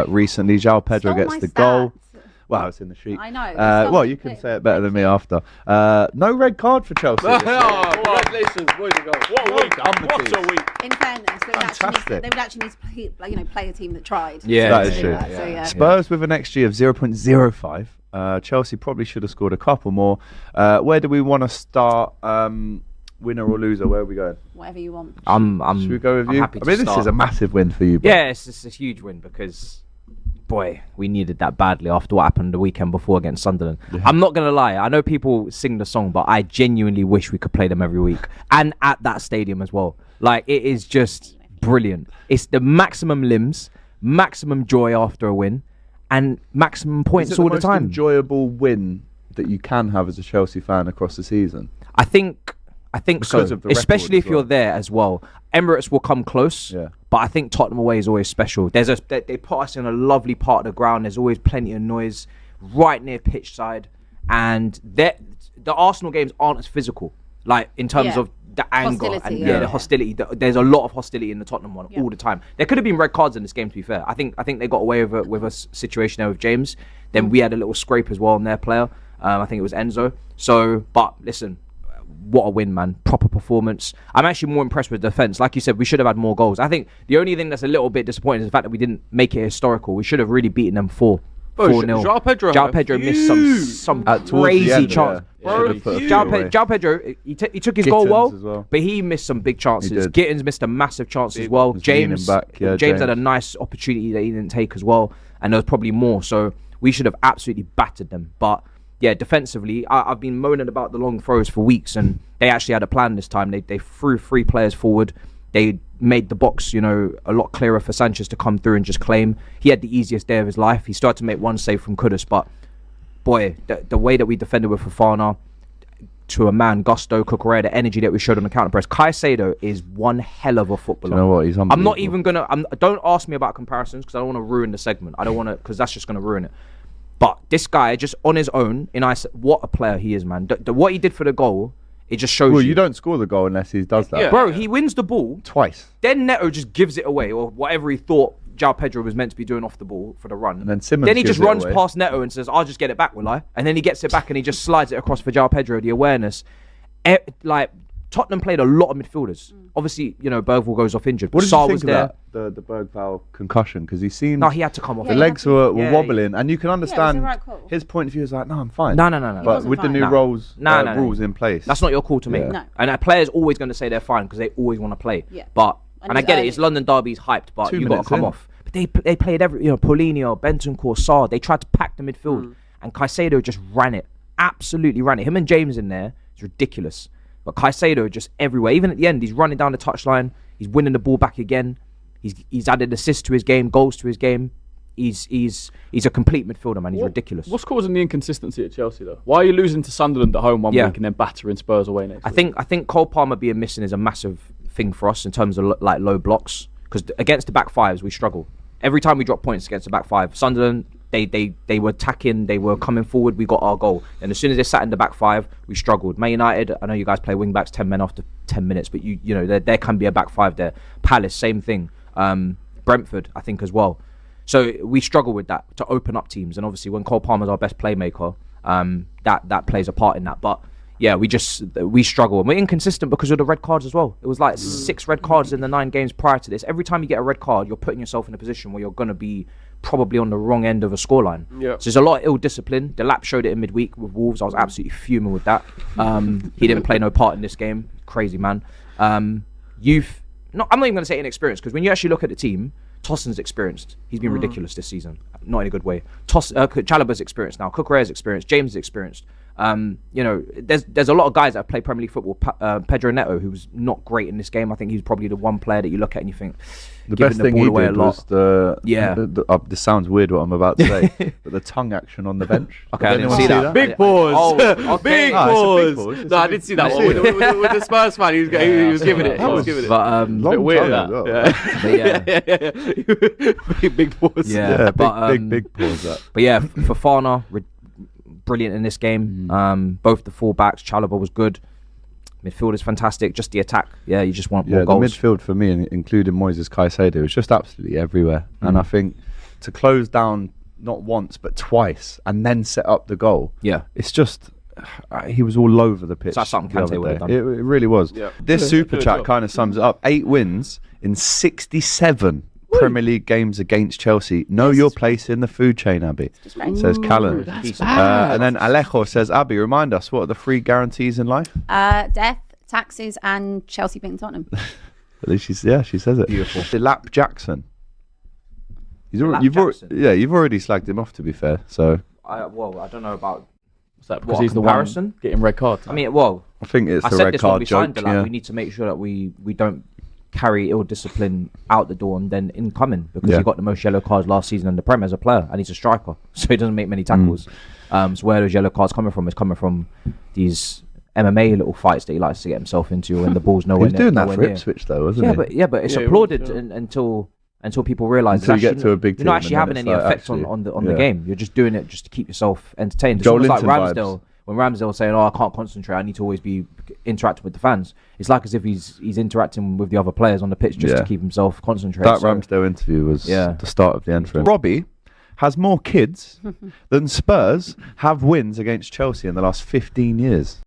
recently. João Pedro gets the goal. Well, it's in the sheet. I know. Well, you can say it better than me after. No red card for Chelsea. Congratulations, boys and girls. What a week. What a week. In fairness, they would actually need to play a team that tried. Yeah, that is true. So, Spurs with an XG of 0.05. Chelsea probably should have scored a couple more. Where do we want to start? Winner or loser? Where are we going? Whatever you want. Should we go with you? This is a massive win for you. Yeah, it's a huge win because, boy, we needed that badly after what happened the weekend before against Sunderland. Yeah. I'm not going to lie. I know people sing the song, but I genuinely wish we could play them every week. And at that stadium as well. Like, it is just brilliant. It's the maximum limbs, maximum joy after a win, and maximum points all the time. Is it the most enjoyable win that you can have as a Chelsea fan across the season? I think so, especially if you're there as well. Emirates will come close, but I think Tottenham away is always special. They put us in a lovely part of the ground. There's always plenty of noise right near pitch side, and the Arsenal games aren't as physical, like in terms of the angle and the hostility. There's a lot of hostility in the Tottenham one all the time. There could have been red cards in this game, to be fair. I think they got away with a situation there with James. Then we had a little scrape as well on their player. I think it was Enzo. So, but listen, what a win, man. Proper performance. I'm actually more impressed with defence. Like you said, we should have had more goals. I think the only thing that's a little bit disappointing is the fact that we didn't make it historical. We should have really beaten them 4-0. João Pedro missed some crazy chance. João Pedro, he took his goal well, but he missed some big chances. Gittins missed a massive chance as well. James had a nice opportunity that he didn't take as well, and there was probably more. So we should have absolutely battered them. But yeah, defensively, I've been moaning about the long throws for weeks, and they actually had a plan this time. They threw 3 players forward. They made the box, a lot clearer for Sanchez to come through and just claim. He had the easiest day of his life. He started to make one save from Kudus, but boy, the way that we defended with Fofana, to a man, gusto, Cucurella, the energy that we showed on the counter press. Caicedo is one hell of a footballer. Do you know what? He's unbelievable. I'm not even gonna. Don't ask me about comparisons because I don't want to ruin the segment. I don't want to, because that's just gonna ruin it. But this guy, just on his own, what a player he is, man. What he did for the goal, it just shows you. Well, you don't score the goal unless he does that. Yeah. Bro, he wins the ball twice. Then Neto just gives it away, or whatever he thought João Pedro was meant to be doing off the ball for the run. And then Simmons Then he just runs past Neto and says, I'll just get it back, will I? And then he gets it back and he just slides it across for João Pedro, the awareness. Tottenham played a lot of midfielders. Obviously, Bergvall goes off injured. What did you think about the Bergvall concussion? Because he seemed... No, he had to come off. The legs were wobbling, and you can understand his point of view is like, no, I'm fine. No. But with the new rules in place... That's not your call to make. No. And a player's always going to say they're fine because they always want to play. Yeah. But, and I get it, it's London derby's hyped, but you've got to come off. But they played Paulinho, Bentancur, Sarr. They tried to pack the midfield, and Caicedo just ran it. Absolutely ran it. Him and James in there, it's ridiculous. But Caicedo just everywhere. Even at the end, he's running down the touchline. He's winning the ball back again. He's added assists to his game, goals to his game. He's a complete midfielder, man. He's ridiculous. What's causing the inconsistency at Chelsea, though? Why are you losing to Sunderland at home one week and then battering Spurs away next week? I think Cole Palmer being missing is a massive thing for us in terms of like low blocks. Because against the back fives, we struggle. Every time we drop points against the back five, Sunderland, they were attacking, they were coming forward, we got our goal. And as soon as they sat in the back five, we struggled. Man United, I know you guys play wing backs 10 men after 10 minutes, but there can be a back five there. Palace, same thing. Brentford, I think as well. So we struggle with that to open up teams. And obviously when Cole Palmer's our best playmaker, that plays a part in that. But yeah, we struggle. And we're inconsistent because of the red cards as well. It was like 6 red cards in the 9 games prior to this. Every time you get a red card, you're putting yourself in a position where you're going to be probably on the wrong end of a scoreline. So there's a lot of ill discipline. The Lap showed it in midweek with Wolves. I was absolutely fuming with that. He didn't play no part in this game. Crazy, man. I'm not even going to say inexperienced, because when you actually look at the team, Tossen's experienced. He's been ridiculous this season. Not in a good way. Chalobah's experienced now. Cucurella's experienced. James is experienced. There's a lot of guys that have played Premier League football. Pedro Neto, who was not great in this game. I think he's probably the one player that you look at and you think the best thing he did was this sounds weird what I'm about to say, but the tongue action on the bench. Okay, I didn't see that. Big pause. Big pause. No, I didn't see that one. With the Spurs fan, he was giving it. He was giving it. But bit weird that. Big pause. Yeah, big pause. That. But yeah, Fofana, brilliant in this game. Both the full backs, Chalobah was good. Midfield is fantastic. Just the attack, you just want more goals. The midfield for me, including Moises Caicedo, was just absolutely everywhere. And I think to close down not once but twice and then set up the goal. Yeah. It's just he was all over the pitch. So that's something Kante would have done. It really was. Yeah. This super chat kind of sums it up. 8 wins in 67 Premier League games against Chelsea. Know your place in the food chain, Abby, says Callum. And then Alejo says, Abby, remind us, what are the 3 guarantees in life? Death, taxes, and Chelsea beating Tottenham. At least she says it. Beautiful. Lap Jackson. You've already slagged him off, to be fair. So I don't know about that because he's the one getting red cards. I mean, well, I think it's I the said red this when card we joke. signed the lad. We need to make sure that we don't carry ill discipline out the door and then incoming, because he got the most yellow cards last season in the Prem as a player, and he's a striker, so he doesn't make many tackles. So where those yellow cards coming from is coming from these MMA little fights that he likes to get himself into when the ball's nowhere near. He was doing that for Ipswich though, wasn't he? But it's applauded until people realise until you get to a big team, you're not actually having any effect on the game. You're just doing it just to keep yourself entertained. It's almost like Ramsdale. When Ramsdale was saying, I can't concentrate, I need to always be interacting with the fans. It's like as if he's interacting with the other players on the pitch just to keep himself concentrated. That Ramsdale interview was the start of the end for him. Robbie has more kids than Spurs have wins against Chelsea in the last 15 years.